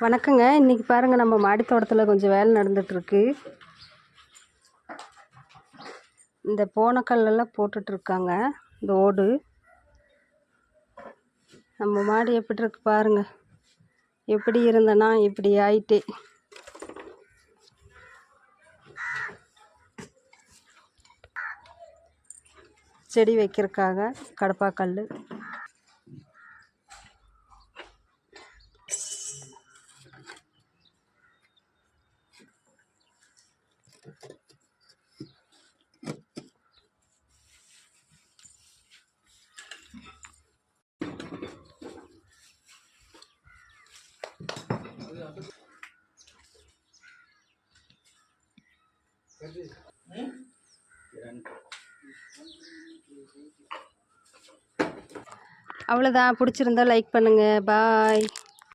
வணக்கங்க. இன்றைக்கி பாருங்கள், நம்ம மாடி தோட்டத்தில் கொஞ்சம் வேலை நடந்துகிட்ருக்கு. இந்த போனக்கல்லெல்லாம் போட்டுட்ருக்காங்க. இந்த ஓடு நம்ம மாடி எப்படி இருக்கு பாருங்கள். எப்படி இருந்தேன்னா இப்படி ஆயிட்டே. செடி வைக்கிறதுக்காக கடப்பாக்கல். அவ்வளோதான். பிடிச்சிருந்தா லைக் பண்ணுங்கள். பாய்.